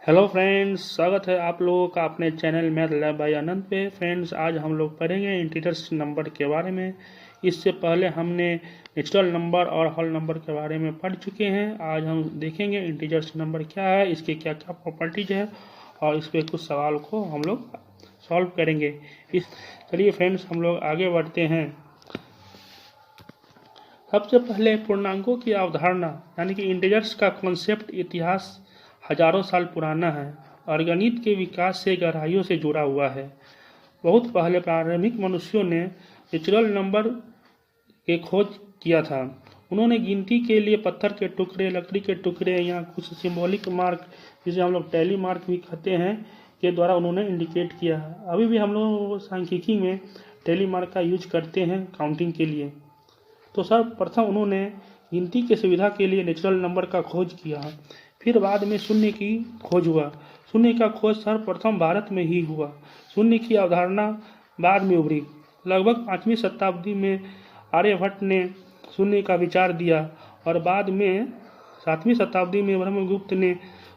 Hello friends, स्वागत है आप लोगों का अपने चैनल मैथ लैब बाय आनंद पे। फ्रेंड्स, आज हम लोग पढ़ेंगे इंटीजर्स नंबर के बारे में। इससे पहले हमने नेचुरल नंबर और होल नंबर के बारे में पढ़ चुके हैं। आज हम देखेंगे इंटीजर्स नंबर क्या है, इसके क्या क्या प्रॉपर्टीज है और इस पर कुछ सवाल को हम लोग सॉल्व करेंगे। चलिए फ्रेंड्स, हम लोग आगे बढ़ते हैं। सबसे पहले पूर्णांकों की अवधारणा यानी कि इंटीजर्स का कॉन्सेप्ट इतिहास हजारों साल पुराना है और गणित के विकास से गहराइयों से जुड़ा हुआ है। बहुत पहले प्रारंभिक मनुष्यों ने नेचुरल नंबर की खोज किया था। उन्होंने गिनती के लिए पत्थर के टुकड़े, लकड़ी के टुकड़े या कुछ सिंबॉलिक मार्क, जिसे हम लोग टैली मार्क भी कहते हैं, के द्वारा उन्होंने इंडिकेट किया है। अभी भी हम लोग सांख्यिकी में टैली मार्क का यूज करते हैं काउंटिंग के लिए। तो सर्वप्रथम उन्होंने गिनती की सुविधा के लिए नेचुरल नंबर का खोज किया। फिर बाद में शून्य की खोज हुआ। शून्य का खोज सर्वप्रथम भारत में ही हुआ। शून्य की अवधारणा बाद में उभरी। लगभग 5वीं शताब्दी में आर्यभट्ट ने शून्य का विचार दिया और बाद में 7वीं शताब्दी में ब्रह्मगुप्त ने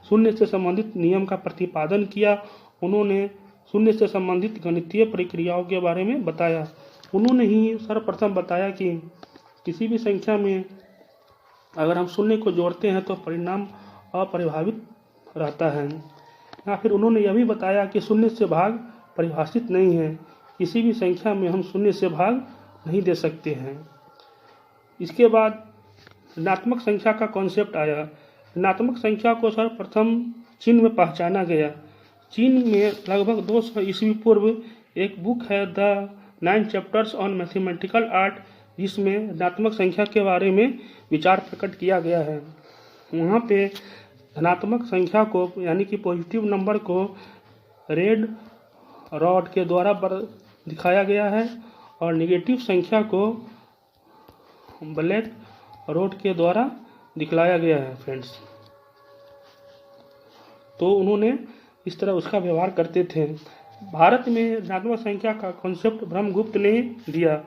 शून्य से संबंधित नियम का प्रतिपादन किया। उन्होंने शून्य से संबंधित गणितीय प्रक्रियाओं के बारे में बताया। उन्होंने ही सर्वप्रथम बताया कि किसी भी संख्या में अगर हम शून्य को जोड़ते हैं तो परिणाम अपरिभाषित रहता है। या फिर उन्होंने यह भी बताया कि शून्य से भाग परिभाषित नहीं है। किसी भी संख्या में हम शून्य से भाग नहीं दे सकते हैं। इसके बाद ऋणात्मक संख्या का कॉन्सेप्ट आया। ऋणात्मक संख्या को सर्वप्रथम चीन में पहचाना गया। चीन में लगभग 200 ईस्वी पूर्व एक बुक है the 9 chapters on mathematical art, जिसमें ऋणात्मक संख्या के बारे में विचार प्रकट किया गया है। वहाँ पे धनात्मक संख्या को यानी कि पॉजिटिव नंबर को रेड रॉड के द्वारा दिखाया गया है और नेगेटिव संख्या को ब्लैक रॉड के द्वारा दिखलाया गया है फ्रेंड्स। तो उन्होंने इस तरह उसका व्यवहार करते थे। भारत में ऋणात्मक संख्या का कॉन्सेप्ट ब्रह्मगुप्त ने दिया।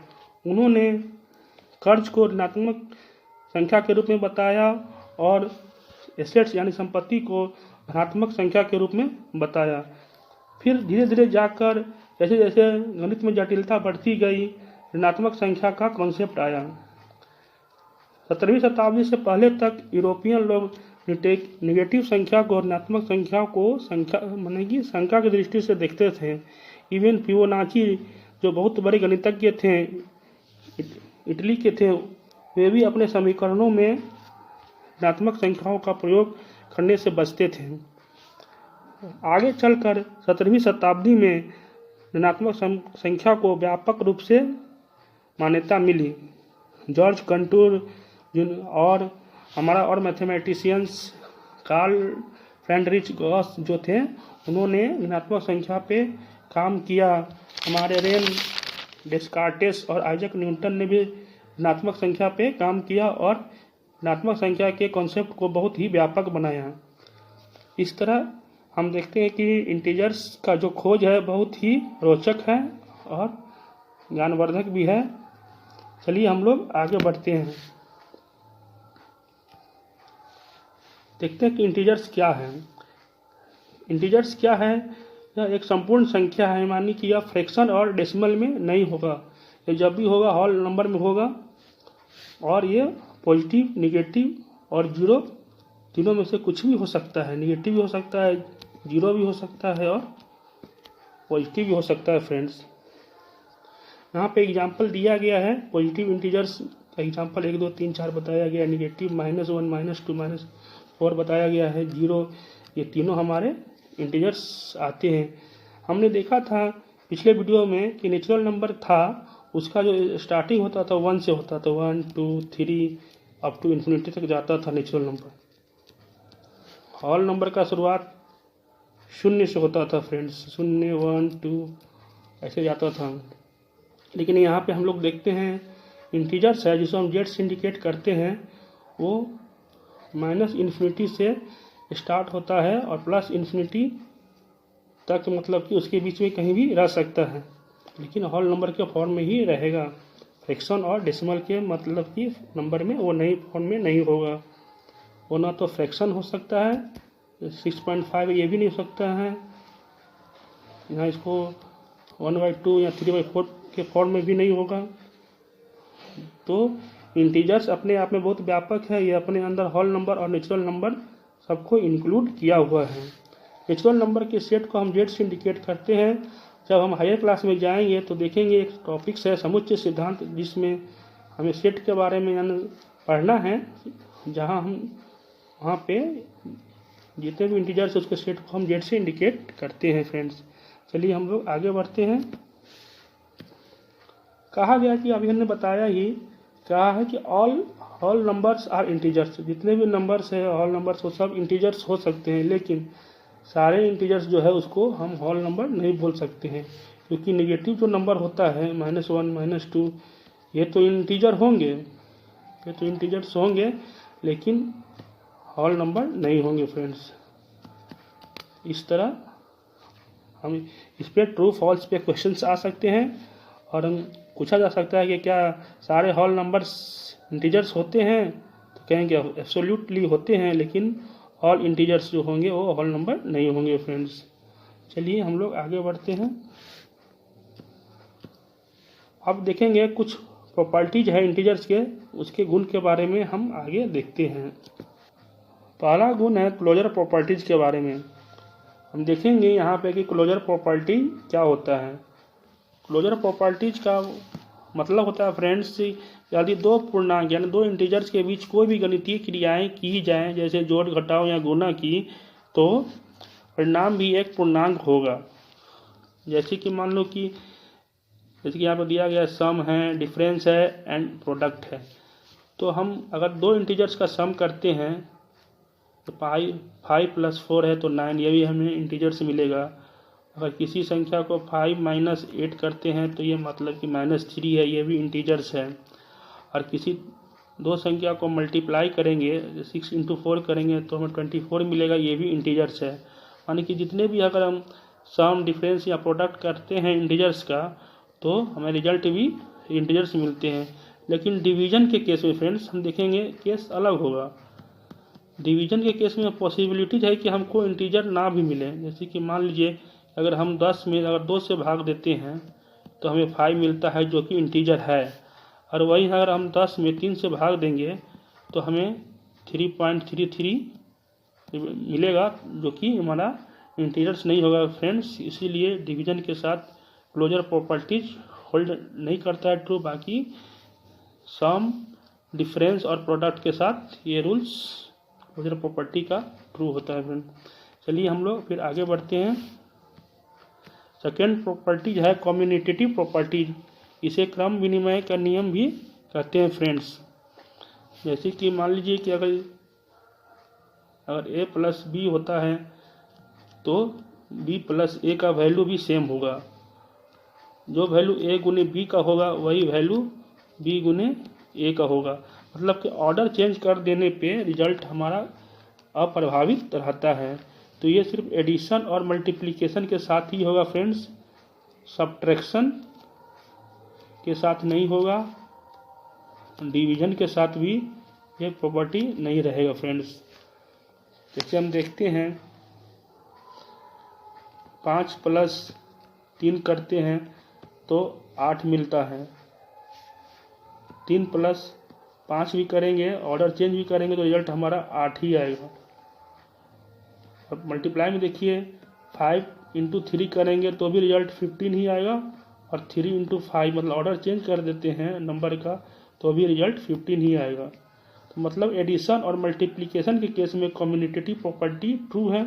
उन्होंने कर्ज को ऋणात्मक संख्या के रूप में बताया और एसेट्स यानी संपत्ति को धनात्मक संख्या के रूप में बताया। फिर धीरे धीरे जाकर जैसे जैसे गणित में जटिलता बढ़ती गई, ऋणात्मक संख्या का कॉन्सेप्ट आया। 17वीं शताब्दी से पहले तक यूरोपियन लोग नेगेटिव संख्या को ऋणात्मक संख्या को संख्या की दृष्टि से देखते थे। इवन फिबोनाची जो बहुत बड़े गणितज्ञ थे, इटली के थे, वे भी अपने समीकरणों में ऋणात्मक संख्याओं का प्रयोग करने से बचते थे। आगे चलकर 17वीं शताब्दी में ऋणात्मक संख्या को व्यापक रूप से मान्यता मिली। जॉर्ज कंटूर और हमारा मैथमेटिशियंस कार्ल फ्रेडरिच गॉस जो थे, उन्होंने ऋणात्मक संख्या पे काम किया। हमारे रेन डेस्कार्टेस और आइजक न्यूटन ने भी ऋणात्मक संख्या पे काम किया और ऋणात्मक संख्या के कॉन्सेप्ट को बहुत ही व्यापक बनाया। इस तरह हम देखते हैं कि इंटीजर्स का जो खोज है बहुत ही रोचक है और ज्ञानवर्धक भी है। चलिए हम लोग आगे बढ़ते हैं, देखते हैं कि इंटीजर्स क्या है। इंटीजर्स क्या है? यह एक संपूर्ण संख्या है, मानी कि यह फ्रैक्शन और डेसिमल में नहीं होगा। ये जब भी होगा होल नंबर में होगा और ये पॉजिटिव, निगेटिव और जीरो तीनों में से कुछ भी हो सकता है। निगेटिव भी हो सकता है, जीरो भी हो सकता है और पॉजिटिव भी हो सकता है फ्रेंड्स। यहाँ पे एग्जांपल दिया गया है। पॉजिटिव इंटीजर्स का एग्जांपल 1 2 3 4 बताया गया। निगेटिव -1 -2 -4 बताया गया है। जीरो, ये तीनों हमारे इंटीजर्स आते हैं। हमने देखा था पिछले वीडियो में कि नेचुरल नंबर था, उसका जो स्टार्टिंग होता था 1 से होता था। 1 2 3 अप टू इन्फिनिटी तक जाता था नेचुरल नंबर। होल नंबर का शुरुआत 0 से होता था फ्रेंड्स। 0 1 2 ऐसे जाता था। लेकिन यहाँ पे हम लोग देखते हैं इंटीजर्स है जिसको हम जेड से इंडिकेट करते हैं, वो -इन्फिनिटी से स्टार्ट होता है और प्लस इन्फिनिटी तक, मतलब कि उसके बीच में कहीं भी रह सकता है, लेकिन होल नंबर के फॉर्म में ही रहेगा। फ्रैक्शन और डेसिमल के मतलब कि नंबर में वो नई फॉर्म में नहीं होगा। वो ना तो फ्रैक्शन हो सकता है 6.5 ये भी नहीं हो सकता है। यहाँ इसको 1/2 या 3/4 के फॉर्म में भी नहीं होगा। तो इंटीजर्स अपने आप में बहुत व्यापक है, ये अपने अंदर होल नंबर और नेचुरल नंबर सबको इंक्लूड किया हुआ है। नेचुरल नंबर के सेट को हम जेड से इंडिकेट करते हैं। जब हम हायर क्लास में जाएंगे तो देखेंगे एक टॉपिक्स है समुच्चय सिद्धांत, जिसमें हमें सेट के बारे में पढ़ना है, जहां हम वहाँ पे जितने भी इंटीजर्स उसके सेट को हम जेड से इंडिकेट करते हैं फ्रेंड्स। चलिए हम लोग आगे बढ़ते हैं। कहा गया कि अभी हमने बताया ही, कहा है कि ऑल नंबर्स आर इंटीजर्स, जितने भी नंबर्स है ऑल नंबर्स वो सब इंटीजर्स हो सकते हैं, लेकिन सारे इंटीजर्स जो है उसको हम होल नंबर नहीं बोल सकते हैं, क्योंकि नेगेटिव जो नंबर होता है -1 -2 ये तो इंटीजर होंगे, ये तो इंटीजर्स होंगे, लेकिन होल नंबर नहीं होंगे फ्रेंड्स। इस तरह हम इस पर ट्रू फॉल्स पे क्वेश्चंस आ सकते हैं, और हम पूछा जा सकता है कि क्या सारे होल नंबर्स इंटीजर्स होते हैं, तो कहेंगे एब्सोल्युटली होते हैं, लेकिन ऑल इंटीजर्स जो होंगे वो होल नंबर नहीं होंगे फ्रेंड्स। चलिए हम लोग आगे बढ़ते हैं। अब देखेंगे कुछ प्रॉपर्टीज है इंटीजर्स के, उसके गुण के बारे में हम आगे देखते हैं। पहला गुण है क्लोजर प्रॉपर्टीज के बारे में। हम देखेंगे यहाँ पे कि क्लोजर प्रॉपर्टी क्या होता है। क्लोजर प्रॉपर्टीज का मतलब होता है फ्रेंड्स, यदि दो पूर्णांक यानी दो इंटीजर्स के बीच कोई भी गणितीय क्रियाएं की जाएं, जैसे जोड़ घटाव या गुणा की, तो परिणाम भी एक पूर्णांक होगा। जैसे कि मान लो कि जैसे कि यहाँ पर दिया गया सम है, डिफरेंस है एंड प्रोडक्ट है। तो हम अगर दो इंटीजर्स का सम करते हैं तो 5 + 4 है तो 9, ये भी हमें इंटीजर से मिलेगा। अगर किसी संख्या को 5 - 8 करते हैं तो ये मतलब कि -3 है, ये भी इंटीजर्स है। और किसी दो संख्या को मल्टीप्लाई करेंगे, 6 × 4 करेंगे तो हमें 24 मिलेगा, ये भी इंटीजर्स है। यानी कि जितने भी अगर हम सम, डिफरेंस या प्रोडक्ट करते हैं इंटीजर्स का, तो हमें रिजल्ट भी इंटीजर्स मिलते हैं। लेकिन डिवीजन के केस में फ्रेंड्स हम देखेंगे केस अलग होगा। डिवीजन के केस में पॉसिबिलिटीज है कि हमको इंटीजर ना भी मिले। जैसे कि मान लीजिए अगर हम 10 में अगर 2 से भाग देते हैं तो हमें 5 मिलता है, जो कि इंटीजर है। और वहीं अगर हम 10 में 3 से भाग देंगे तो हमें 3.33 मिलेगा, जो कि हमारा इंटीजर्स नहीं होगा फ्रेंड्स। इसीलिए डिवीजन के साथ क्लोजर प्रॉपर्टीज होल्ड नहीं करता है ट्रू। बाकी सम, डिफरेंस और प्रोडक्ट के साथ ये रूल्स क्लोजर प्रॉपर्टी का ट्रू होता है फ्रेंड। चलिए हम लोग फिर आगे बढ़ते हैं। सेकेंड प्रॉपर्टीज है कम्यूनिटेटिव प्रॉपर्टीज। इसे क्रम विनिमय का नियम भी कहते हैं फ्रेंड्स। जैसे कि मान लीजिए कि अगर a + b होता है तो b + a का वैल्यू भी सेम होगा। जो वैल्यू a × b का होगा वही वैल्यू b × a का होगा। मतलब कि ऑर्डर चेंज कर देने पे रिजल्ट हमारा अप्रभावित रहता है। तो ये सिर्फ एडिशन और मल्टीप्लिकेशन के साथ ही होगा फ्रेंड्स, सब्ट्रैक्शन के साथ नहीं होगा, डिवीजन के साथ भी ये प्रॉपर्टी नहीं रहेगा फ्रेंड्स। जैसे हम देखते हैं 5 + 3 करते हैं तो 8 मिलता है। 3 + 5 भी करेंगे, ऑर्डर चेंज भी करेंगे तो रिजल्ट हमारा 8 ही आएगा। अब मल्टीप्लाई में देखिए 5 × 3 करेंगे तो भी रिजल्ट 15 ही आएगा, और 3 × 5 मतलब ऑर्डर चेंज कर देते हैं नंबर का तो भी रिजल्ट 15 ही आएगा। तो मतलब एडिशन और मल्टीप्लिकेशन के केस में कम्यूनिटेटिव प्रॉपर्टी ट्रू है,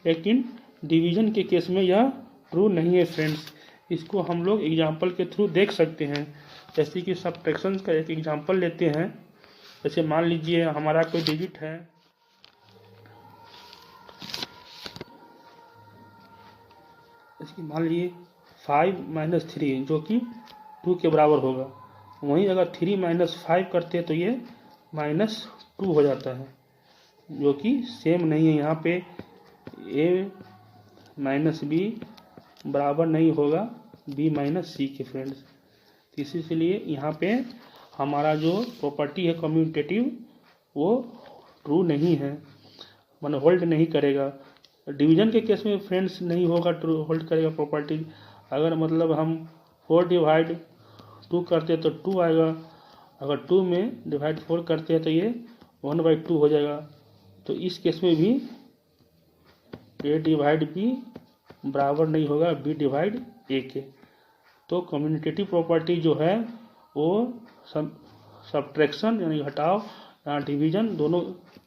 लेकिन डिवीजन के केस में यह ट्रू नहीं है फ्रेंड्स। इसको हम लोग एग्जाम्पल के थ्रू देख सकते हैं। जैसे कि सब्ट्रैक्शन का एक एग्जाम्पल लेते हैं। जैसे मान लीजिए हमारा कोई डिजिट है, जैसे कि मान लीजिए 5 - 3 जो कि 2 के बराबर होगा। वहीं अगर 3 - 5 करते हैं तो ये -2 हो जाता है, जो कि सेम नहीं है। यहाँ पे a - b बराबर नहीं होगा b - c के फ्रेंड्स। इसीलिए यहाँ पे हमारा जो प्रॉपर्टी है कम्यूटेटिव वो ट्रू नहीं है। माने होल्ड नहीं करेगा। डिवीजन के केस में फ्रेंड्स नहीं होगा, ट्रू होल्ड करेगा प्रॉपर्टी। अगर मतलब हम 4/2 करते हैं तो 2 आएगा, अगर 2 में डिवाइड 4 करते हैं तो ये 1/2 हो जाएगा। तो इस केस में भी A/B बराबर नहीं होगा B/A के। तो कम्यूटेटिव प्रॉपर्टी जो है वो सब्ट्रैक्शन यानी घटाव या डिवीजन दोनों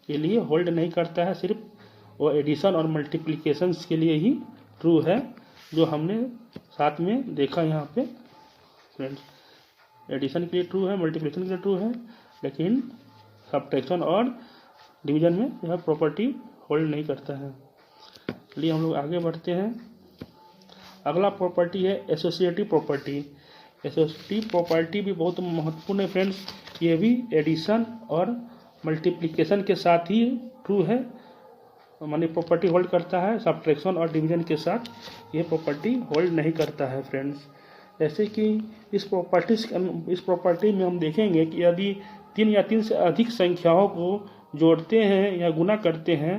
के लिए होल्ड नहीं करता है, सिर्फ वो एडिशन और मल्टीप्लिकेशन के लिए ही ट्रू है, जो हमने साथ में देखा यहाँ पे फ्रेंड्स। एडिशन के लिए ट्रू है, मल्टीप्लिकेशन के लिए ट्रू है, लेकिन सब्ट्रैक्शन और डिवीजन में यह प्रॉपर्टी होल्ड नहीं करता है। चलिए हम लोग आगे बढ़ते हैं। अगला प्रॉपर्टी है एसोसिएटिव प्रॉपर्टी। एसोसिएटिव प्रॉपर्टी भी बहुत महत्वपूर्ण है फ्रेंड्स। ये भी एडिशन और मल्टीप्लिकेशन के साथ ही ट्रू है, मानी प्रॉपर्टी होल्ड करता है। सब्ट्रैक्शन और डिवीजन के साथ ये प्रॉपर्टी होल्ड नहीं करता है फ्रेंड्स। जैसे कि इस प्रॉपर्टी में हम देखेंगे कि यदि 3 या 3 से अधिक संख्याओं को जोड़ते हैं या गुना करते हैं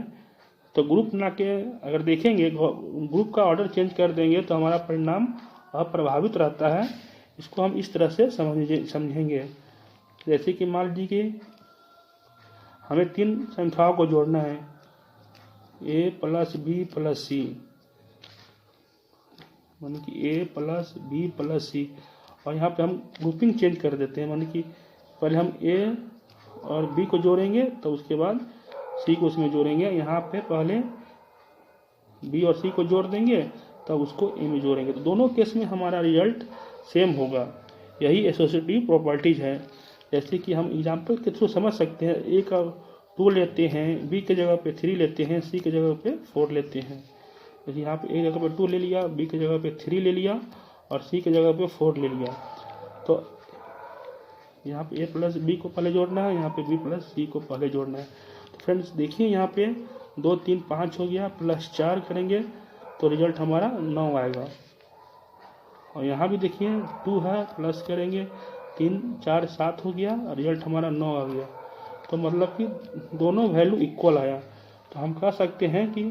तो ग्रुप ना के अगर देखेंगे ग्रुप का ऑर्डर चेंज कर देंगे तो हमारा परिणाम अप्रभावित रहता है। इसको हम इस तरह से समझेंगे। जैसे कि मान लीजिए कि हमें 3 संख्याओं को जोड़ना है, A + B + C, मानी कि A + B + C, और यहाँ पे हम ग्रुपिंग चेंज कर देते हैं। मानी कि पहले हम A और B को जोड़ेंगे तो उसके बाद C को उसमें जोड़ेंगे। यहाँ पे पहले B और C को जोड़ देंगे तब उसको A में जोड़ेंगे, तो दोनों केस में हमारा रिजल्ट सेम होगा। यही एसोसिएटिव प्रॉपर्टीज है। जैसे कि हम एग्जाम्पल के थ्रू समझ सकते हैं। A का 2 लेते हैं, B के जगह पे 3 लेते हैं, C के जगह पे 4 लेते हैं। जैसे यहाँ पे A जगह पे 2 ले लिया, B के जगह पे 3 ले लिया और C के जगह पे 4 ले लिया। तो यहाँ पे A + B को पहले जोड़ना है, यहाँ पे B + C को पहले जोड़ना है। तो फ्रेंड्स देखिए यहाँ पे 2 3 5 हो गया, +4 करेंगे तो रिजल्ट हमारा 9 आएगा। और यहाँ भी देखिए 2 है, प्लस करेंगे 3 4 7 हो गया, रिजल्ट हमारा 9 आ गया। तो मतलब कि दोनों वैल्यू इक्वल आया। तो हम कह सकते हैं कि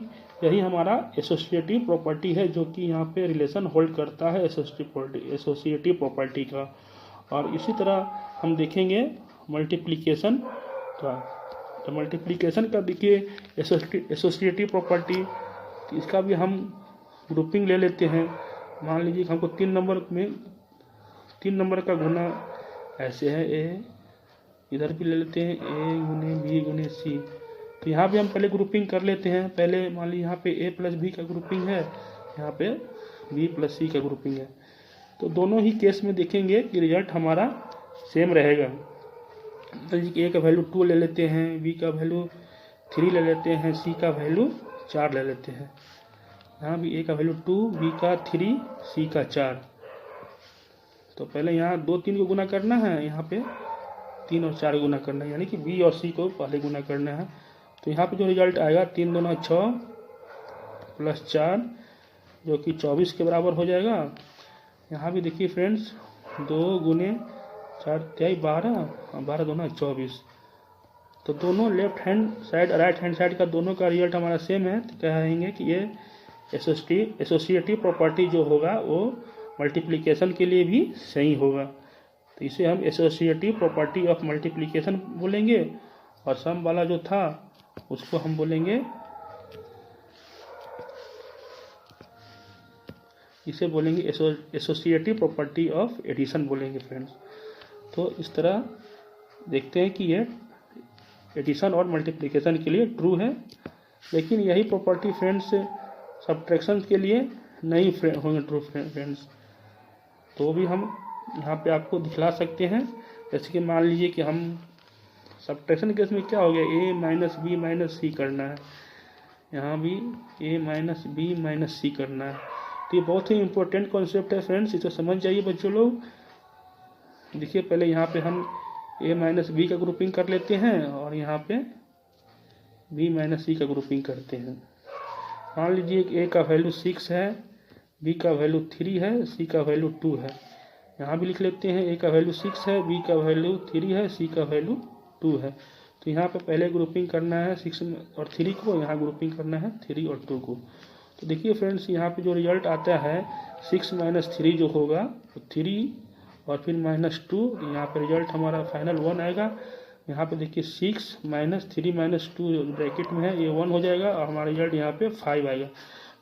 यही हमारा एसोसिएटिव प्रॉपर्टी है, जो कि यहाँ पे रिलेशन होल्ड करता है एसोसिएटिव प्रॉपर्टी का। और इसी तरह हम देखेंगे मल्टीप्लिकेशन का। तो मल्टीप्लिकेशन का देखिए एसोसिएटिव प्रॉपर्टी, इसका भी हम ग्रुपिंग ले लेते हैं। मान लीजिए कि हमको 3 नंबर में 3 नंबर का गुना ऐसे है, A इधर भी ले लेते हैं A × B × C। तो यहाँ भी हम पहले ग्रुपिंग कर लेते हैं। पहले मान लीजिए यहाँ पे A + B का ग्रुपिंग है, यहाँ पे B + C का ग्रुपिंग है। तो दोनों ही केस में देखेंगे कि रिजल्ट हमारा सेम रहेगा। तो A का वैल्यू 2 ले लेते हैं, B का वैल्यू 3 ले लेते हैं, C का वैल्यू 4 ले लेते हैं। यहाँ भी A का वैल्यू 2, B का 3, C का 4। तो पहले यहाँ 2 3 को गुना करना है, यहाँ पे 3 और 4 गुना करना है, यानी कि B और C को पहले गुना करना है। तो यहाँ पे जो रिजल्ट आएगा 3 दूना 6 + 4 जो कि 24 के बराबर हो जाएगा। यहाँ भी देखिए फ्रेंड्स 2 × 4 = 12 और 12 दूना 24। तो दोनों left hand side right hand side का दोनों का रिजल्ट हमारा सेम है। तो कहेंगे कि ये एसोसिएटिव प्रॉपर्टी जो होगा वो मल्टीप्लिकेशन के लिए भी सही होगा। तो इसे हम एसोसिएटिव प्रॉपर्टी ऑफ मल्टीप्लिकेशन बोलेंगे, और सम वाला जो था उसको हम बोलेंगे, इसे बोलेंगे एसोसिएटिव प्रॉपर्टी ऑफ एडिशन बोलेंगे फ्रेंड्स। तो इस तरह देखते हैं कि ये एडिशन और मल्टीप्लिकेशन के लिए ट्रू है, लेकिन यही प्रॉपर्टी फ्रेंड्स सब्ट्रैक्शन के लिए नहीं होंगे ट्रू फ्रेंड्स। तो भी हम यहाँ पे आपको दिखला सकते हैं। जैसे कि मान लीजिए कि हम सब्ट्रैक्शन केस में क्या हो गया, A - B - C करना है, यहाँ भी A - B - C करना है। तो ये बहुत ही इम्पोर्टेंट कॉन्सेप्ट है फ्रेंड्स, इसे समझ जाइए बच्चों लोग। देखिए पहले यहाँ पे हम A - B का ग्रुपिंग कर लेते हैं और यहाँ पे B - C का ग्रुपिंग करते हैं। मान लीजिए कि A का वैल्यू 6 है, B का वैल्यू 3 है, C का वैल्यू 2 है। यहाँ भी लिख लेते हैं A का वैल्यू 6 है, B का वैल्यू 3 है, C का वैल्यू 2 है। तो यहाँ पे पहले ग्रुपिंग करना है 6 और 3 को, यहाँ ग्रुपिंग करना है 3 और 2 को। तो देखिए फ्रेंड्स, यहाँ पे जो रिजल्ट आता है 6 माइनस 3 जो होगा तो 3 और फिर -2, यहाँ पे रिजल्ट हमारा फाइनल 1 आएगा। यहाँ पे देखिए 6 माइनस 3 माइनस 2 ब्रैकेट में है, ये 1 हो जाएगा और हमारा रिजल्ट यहाँ पे 5 आएगा।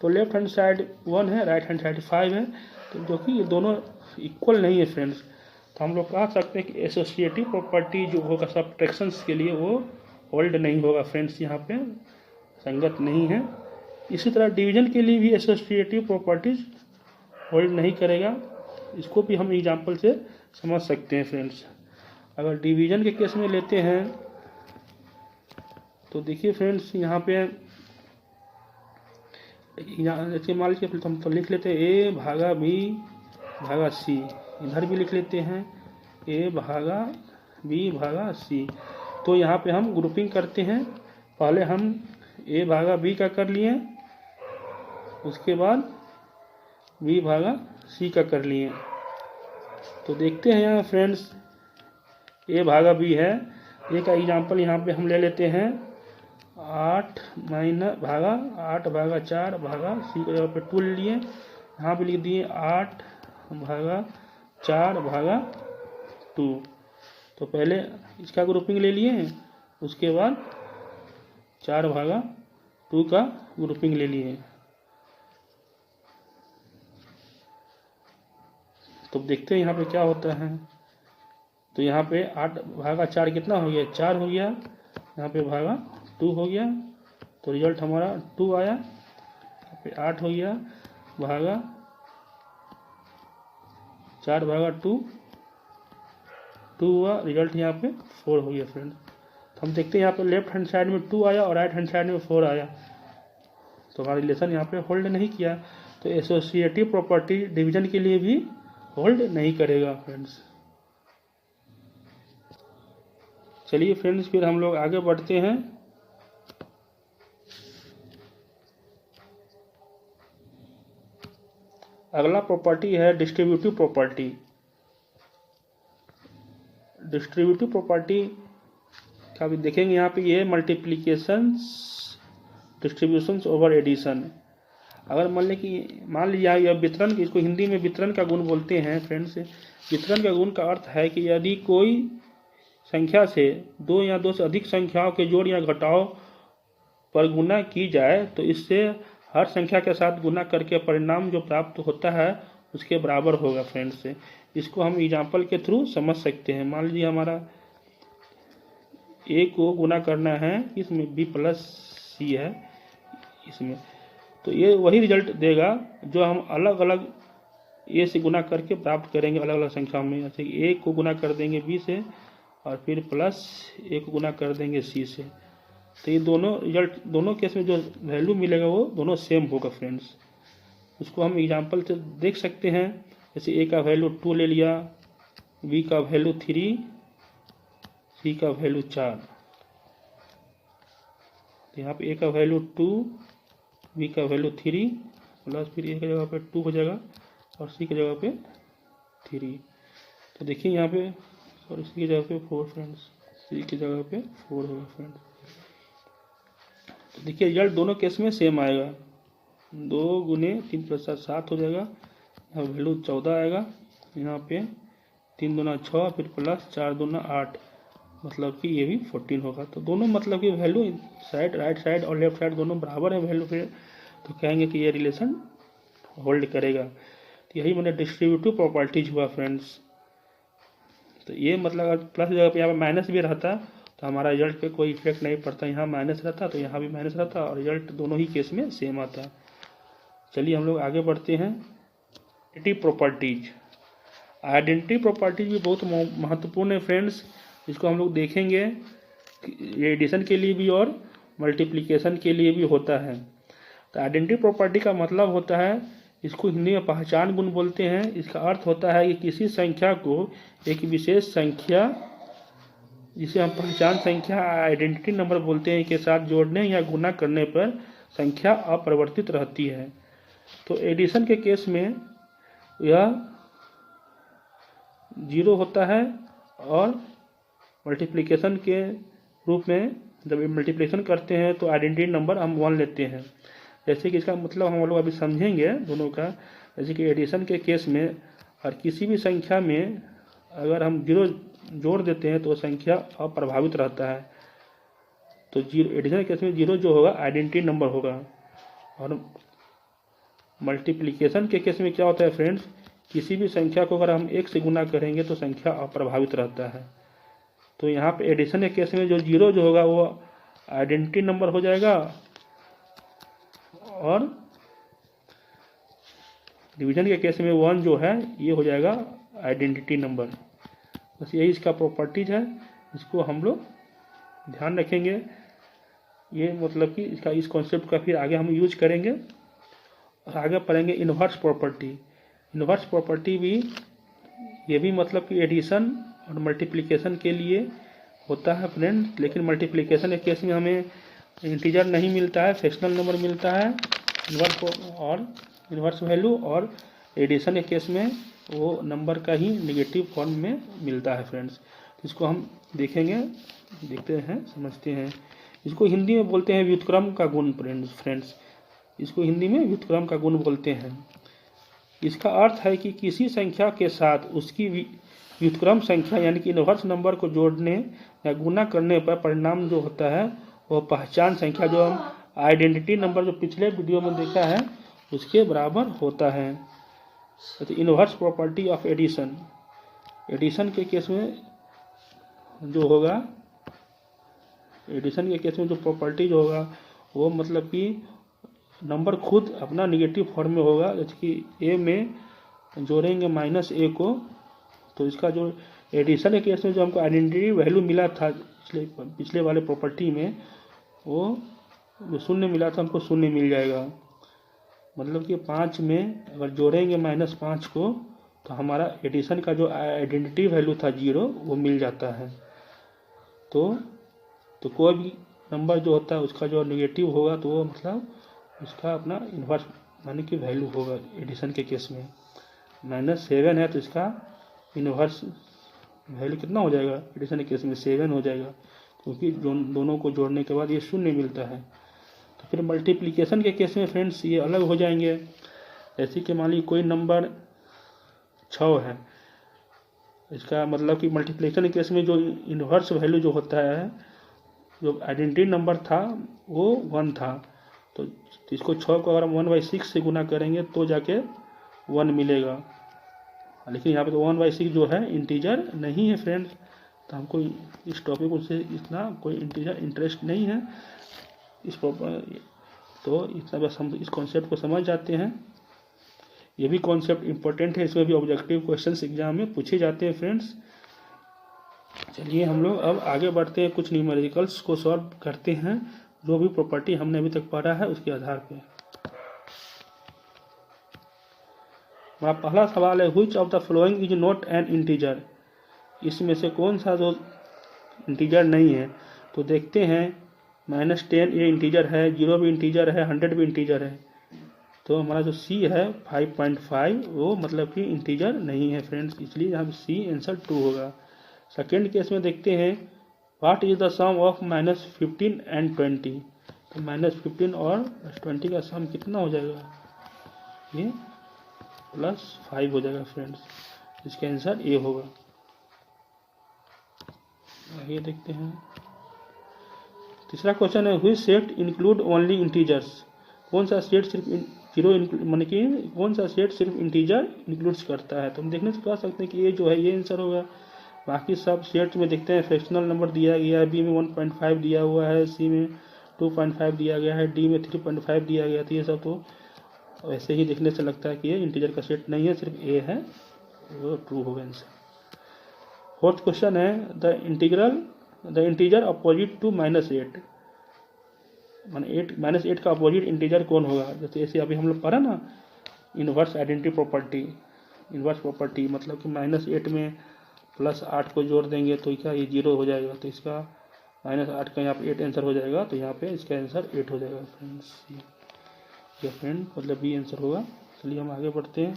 तो लेफ्ट हैंड साइड 1 है, राइट हैंड साइड 5 है, तो जो कि ये दोनों इक्वल नहीं है फ्रेंड्स। तो हम लोग कह सकते हैं कि एसोसिएटिव प्रॉपर्टी जो होगा सब्ट्रैक्शंस के लिए वो होल्ड नहीं होगा फ्रेंड्स, यहाँ पे संगत नहीं है। इसी तरह डिवीजन के लिए भी एसोसिएटिव प्रॉपर्टीज होल्ड नहीं करेगा, इसको भी हम एग्जांपल से समझ सकते हैं फ्रेंड्स। अगर डिवीजन के केस में लेते हैं तो देखिए फ्रेंड्स, यहाँ पे जैसे मान लीजिए हम तो लिख लेते हैं ए भागा बी भागा सी, इधर भी लिख लेते हैं ए भागा बी भागा सी। तो यहाँ पे हम ग्रुपिंग करते हैं, पहले हम ए भागा बी का कर लिए, उसके बाद बी भागा सी का कर लिए। तो देखते हैं यहाँ फ्रेंड्स, ए भागा बी है, ए का एग्जाम्पल यहाँ पे हम ले लेते हैं 8 भागा 4 भागा सी को जगह पे 2 ले लिए, यहाँ पे लिख दिए 8 भागा 4 भागा 2। तो पहले इसका ग्रुपिंग ले लिए, उसके बाद 4 भागा 2 का ग्रुपिंग ले लिए। तो देखते हैं यहाँ पे क्या होता है। तो यहाँ पे 8 भागा 4 कितना हो गया, 4 हो गया, यहाँ पे भागा 2 हो गया, तो रिजल्ट हमारा 2 आया। यहाँ पे 8 हो गया, भागा 4 भागा 2 हुआ, रिजल्ट यहाँ पे 4 हो गया फ्रेंड। तो हम देखते हैं यहाँ पे लेफ्ट हैंड साइड में 2 आया और राइट हैंड साइड में 4 आया, तो हमारा रिलेशन यहाँ पे होल्ड नहीं किया। तो एसोसिएटिव प्रॉपर्टी डिवीजन के लिए भी होल्ड नहीं करेगा फ्रेंड्स। चलिए फ्रेंड्स, फिर हम लोग आगे बढ़ते हैं। अगला प्रॉपर्टी है डिस्ट्रीब्यूटिव प्रॉपर्टी। डिस्ट्रीब्यूटिव प्रॉपर्टी का भी देखेंगे यहाँ पे, ये मल्टीप्लिकेशंस डिस्ट्रीब्यूशंस ओवर एडिशन। अगर मान लीजिए यह वितरण, इसको हिंदी में वितरण का गुण बोलते हैं फ्रेंड्स। वितरण का गुण का अर्थ है कि यदि कोई संख्या से 2 या 2 से अधिक संख्याओं के जोड़ या घटाव पर गुना की जाए तो इससे हर संख्या के साथ गुना करके परिणाम जो प्राप्त होता है उसके बराबर होगा फ्रेंड्स। इसको हम एग्जाम्पल के थ्रू समझ सकते हैं। मान लीजिए हमारा ए को गुना करना है, इसमें बी प्लस सी है इसमें, तो ये वही रिजल्ट देगा जो हम अलग अलग ए से गुना करके प्राप्त करेंगे अलग अलग संख्याओं में। जैसे ए को गुना कर देंगे बी से और फिर प्लस ए को गुना कर देंगे सी से, तो ये दोनों रिजल्ट, दोनों केस में जो वैल्यू मिलेगा वो दोनों सेम होगा फ्रेंड्स। उसको हम एग्जांपल से देख सकते हैं। जैसे ए का वैल्यू 2 ले लिया, बी का वैल्यू 3, सी का वैल्यू 4। तो यहाँ पे ए का वैल्यू 2, बी का वैल्यू 3 प्लस फिर ए की जगह पे 2 हो जाएगा और सी की जगह पे 3। तो देखिए यहाँ पे, और सी की जगह पे 4 फ्रेंड्स, सी की जगह पे 4 होगा फ्रेंड्स। तो देखिए रिजल्ट दोनों केस में सेम आएगा, 2 गुने 3 प्लस 7 हो जाएगा, यहाँ वैल्यू 14 आएगा, यहाँ पे 3 दूना 6 फिर प्लस 4 दूना 8, मतलब कि ये भी 14 होगा। तो दोनों मतलब कि वैल्यू साइड, राइट साइड और लेफ्ट साइड दोनों बराबर है वैल्यू, फिर तो कहेंगे कि ये रिलेशन होल्ड करेगा। तो यही मैंने डिस्ट्रीब्यूटिव प्रॉपर्टीज हुआ फ्रेंड्स। तो ये मतलब अगर प्लस जगह पे यहाँ पे माइनस भी रहता तो हमारा रिजल्ट पे कोई इफेक्ट नहीं पड़ता, यहाँ माइनस रहता तो यहाँ भी माइनस रहता और रिजल्ट दोनों ही केस में सेम आता। चलिए हम लोग आगे बढ़ते हैं। Identity properties. आइडेंटिटी प्रॉपर्टीज भी बहुत महत्वपूर्ण है फ्रेंड्स, इसको हम लोग देखेंगे। ये एडिशन के लिए भी और मल्टीप्लिकेशन के लिए भी होता है। तो आइडेंटिटी प्रॉपर्टी का मतलब होता है, इसको हिंदी में पहचान गुण बोलते हैं। इसका अर्थ होता है कि किसी संख्या को एक विशेष संख्या, जिसे हम पहचान संख्या आइडेंटिटी नंबर बोलते हैं, के साथ जोड़ने या गुना करने पर संख्या अपरिवर्तित रहती है। तो एडिशन के केस में यह 0 होता है और मल्टीप्लिकेशन के रूप में जब मल्टीप्लिकेशन करते हैं तो आइडेंटिटी नंबर हम 1 लेते हैं। जैसे कि इसका मतलब हम लोग अभी समझेंगे दोनों का। जैसे कि एडिशन के केस में और किसी भी संख्या में अगर हम 0 जोड़ देते हैं तो संख्या अप्रभावित रहता है। तो एडिशन के केस में 0 जो होगा आइडेंटिटी नंबर होगा। और मल्टीप्लिकेशन के केस में क्या होता है फ्रेंड्स, किसी भी संख्या को अगर हम 1 से गुना करेंगे तो संख्या अप्रभावित रहता है। तो यहाँ पे एडिशन के केस में जो 0 जो होगा वो आइडेंटिटी नंबर हो जाएगा और डिवीजन के केस में 1 जो है ये हो जाएगा आइडेंटिटी नंबर। बस यही इसका प्रॉपर्टीज है, इसको हम लोग ध्यान रखेंगे। ये मतलब कि इसका इस कॉन्सेप्ट का फिर आगे हम यूज करेंगे और आगे पढ़ेंगे इन्वर्स प्रॉपर्टी। इन्वर्स प्रॉपर्टी भी ये भी मतलब कि एडिशन और मल्टीप्लिकेशन के लिए होता है फ्रेंड, लेकिन मल्टीप्लिकेशन के केस में हमें इंटीजर नहीं मिलता है, फ्रैक्शनल नंबर मिलता है इन्वर्स वैल्यू, और एडिशन के केस में वो नंबर का ही नेगेटिव फॉर्म में मिलता है फ्रेंड्स। इसको हम देखेंगे, देखते हैं, समझते हैं। इसको हिंदी में बोलते हैं व्युत्क्रम का गुण फ्रेंड्स। इसको हिंदी में व्युत्क्रम का गुण बोलते हैं। इसका अर्थ है कि किसी संख्या के साथ उसकी व्युत्क्रम संख्या यानी कि इनवर्स नंबर को जोड़ने या गुना करने पर परिणाम जो होता है वो पहचान संख्या, जो हम आइडेंटिटी नंबर जो पिछले वीडियो में देखा है उसके बराबर होता है। तो inverse property of addition, addition के केस में जो होगा, एडिशन के केस में जो प्रॉपर्टी जो होगा वो मतलब कि नंबर खुद अपना निगेटिव फॉर्म में होगा। जैसे कि ए में जोड़ेंगे -a को, तो इसका जो एडिशन के केस में जो हमको आइडेंटिटी वैल्यू मिला था पिछले वाले प्रॉपर्टी में, वो जो 0 मिला था हमको 0 मिल जाएगा। मतलब कि 5 में अगर जोड़ेंगे -5 को तो हमारा एडिशन का जो आइडेंटिटी वैल्यू था 0 वो मिल जाता है। तो कोई भी नंबर जो होता है उसका जो नेगेटिव होगा तो वो मतलब उसका अपना इन्वर्स माने कि वैल्यू होगा। एडिशन के केस में -7 है तो इसका इन्वर्स वैल्यू कितना हो जाएगा, एडिशन के केस में 7 हो जाएगा, क्योंकि दोनों को जोड़ने के बाद ये 0 मिलता है। तो फिर मल्टीप्लिकेशन के केस में फ्रेंड्स ये अलग हो जाएंगे। जैसे कि मान लीजिए कोई नंबर 6 है, इसका मतलब कि मल्टीप्लिकेशन के केस में जो इन्वर्स वैल्यू जो होता है, जो आइडेंटिटी नंबर था वो 1 था, तो इसको 6 को अगर हम 1/6 से गुना करेंगे तो जाके 1 मिलेगा। लेकिन यहाँ पे तो 1/6 जो है इंटीजर नहीं है फ्रेंड्स, तो हमको इस टॉपिक से इतना कोई इंटीजर इंटरेस्ट नहीं है। तो इतना बस हम इस कॉन्सेप्ट को समझ जाते हैं। ये भी कॉन्सेप्ट इंपॉर्टेंट है, इसमें भी ऑब्जेक्टिव क्वेश्चंस एग्जाम में पूछे जाते हैं फ्रेंड्स। चलिए हम लोग अब आगे बढ़ते हैं, कुछ न्यूमेरिकल्स को सॉल्व करते हैं जो भी प्रॉपर्टी हमने अभी तक पढ़ा है उसके आधार पे। हमारा पहला सवाल है which of the following is not an integer. इसमें से कौन सा जो इंटीजर नहीं है, तो देखते हैं -10 ये इंटीजर है, 0 भी इंटीजर है, 100 भी इंटीजर है। तो हमारा जो सी है 5.5 वो मतलब कि इंटीजर नहीं है फ्रेंड्स, इसलिए यहाँ सी आंसर 2 होगा। सेकेंड केस में देखते हैं what is the sum of -15 and 20। तो -15 और 20 का सम कितना हो जाएगा, ये +5 हो जाएगा फ्रेंड्स, इसका आंसर ए होगा। आगे देखते हैं तीसरा क्वेश्चन है which set include only integers. कौन सा सेट सिर्फ जीरो माने कि कौन सा सेट सिर्फ इंटीजर इंक्लूड्स करता है। तो हम देखने से कह सकते हैं कि ये जो है ये आंसर होगा। बाकी सब सेट में देखते हैं फ्रैक्शनल नंबर दिया गया है, बी में 1.5 दिया हुआ है, सी में 2.5 दिया गया है, डी में 3.5 दिया गया। तो ये सब तो वैसे ही देखने से लगता है कि ये इंटीजर का सेट नहीं है, सिर्फ ए है, वो ट्रू होगा आंसर। फोर्थ क्वेश्चन है द इंटीजर अपोजिट टू -8, माने -8 का अपोजिट इंटीजर कौन होगा। जैसे ऐसे अभी हम लोग पढ़ा ना inverse identity property, inverse property मतलब कि -8 में +8 को जोड़ देंगे तो क्या ये 0 हो जाएगा। तो इसका -8 का यहाँ पे 8 आंसर हो जाएगा, तो यहाँ पे इसका आंसर 8 हो जाएगा फ्रेंड्स। ये फ्रेंड मतलब बी आंसर होगा। चलिए हम आगे बढ़ते हैं,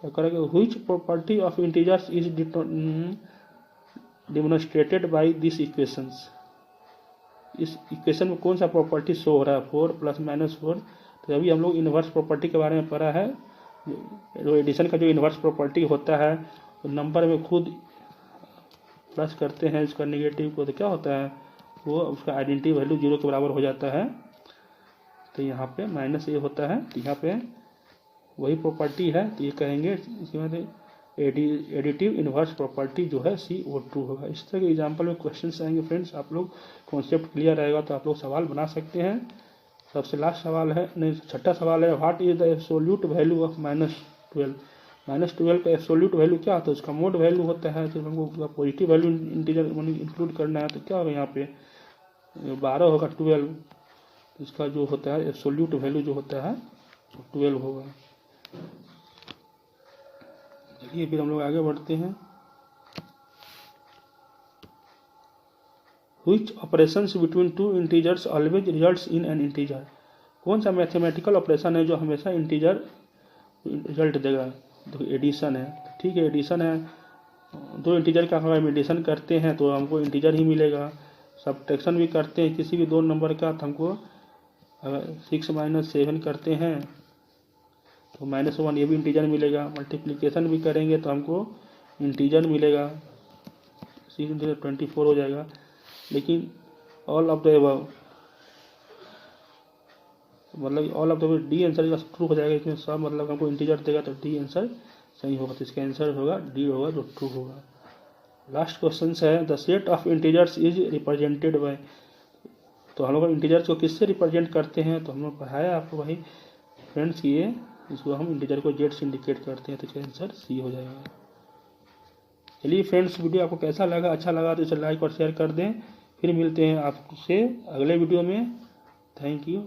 करेंगे which property of integers is demonstrated by this equations. इस इक्वेशन में कौन सा प्रॉपर्टी शो हो रहा है, 4 + -4। तो अभी हम लोग इन्वर्स प्रॉपर्टी के बारे में पढ़ा है। जो एडिशन का जो इन्वर्स प्रॉपर्टी होता है, तो नंबर में खुद प्लस करते हैं इसका नेगेटिव को, तो क्या होता है, वो उसका आइडेंटिटी वैल्यू 0 के बराबर हो जाता है। तो यहाँ पे -a होता है, तो यहाँ पे वही प्रॉपर्टी है, तो ये कहेंगे इसके बाद एडिटिव इन्वर्स प्रॉपर्टी जो है CO2 होगा। इस तरह के एग्जाम्पल में क्वेश्चंस आएंगे फ्रेंड्स। आप लोग कॉन्सेप्ट क्लियर रहेगा तो आप लोग सवाल बना सकते हैं। सबसे लास्ट सवाल है, नहीं छठा सवाल है, what is the absolute value of -12। -12 का एब्सोल्यूट वैल्यू क्या होता है, उसका मोड वैल्यू होता है। तो हमको पॉजिटिव वैल्यू इंटीजर इंक्लूड करना है, तो क्या होगा यहाँ पे 12 होगा, 12 इसका जो होता है एब्सोल्यूट वैल्यू जो होता है 12 होगा। चलिए फिर हम लोग आगे बढ़ते हैं। Which operations between two integers always results in an integer। कौन सा मैथमेटिकल ऑपरेशन है जो हमेशा इंटीजर रिजल्ट देगा। देखो एडिशन है, ठीक है, एडिशन है, दो इंटीजर का अगर हम एडिशन करते हैं तो हमको इंटीजर ही मिलेगा। सब्ट्रैक्शन भी करते हैं किसी भी दो नंबर का, तो हमको अगर 6 - 7 करते हैं तो -1 ये भी इंटीजर मिलेगा। मल्टीप्लिकेशन भी करेंगे तो हमको इंटीजर मिलेगा, 24 हो जाएगा। लेकिन ऑल ऑफ द अबव मतलब all of the D answer का ट्रू हो जाएगा। इसमें सब मतलब हमको इंटीजर देगा तो डी आंसर सही होगा, तो इसका आंसर होगा डी होगा जो ट्रू होगा। लास्ट क्वेश्चन है, the set of integers is represented by. तो हम लोग इंटीजर्स को किससे रिप्रेजेंट करते हैं, तो हम लोग पढ़ाया आपको भाई फ्रेंड्स ये, इसको हम इंटीजर को जेड से इंडिकेट करते हैं, तो इसका आंसर सी हो जाएगा। चलिए फ्रेंड्स, वीडियो आपको कैसा लगा, अच्छा लगा तो इसे लाइक और शेयर कर दें। फिर मिलते हैं आपसे अगले वीडियो में। Thank you.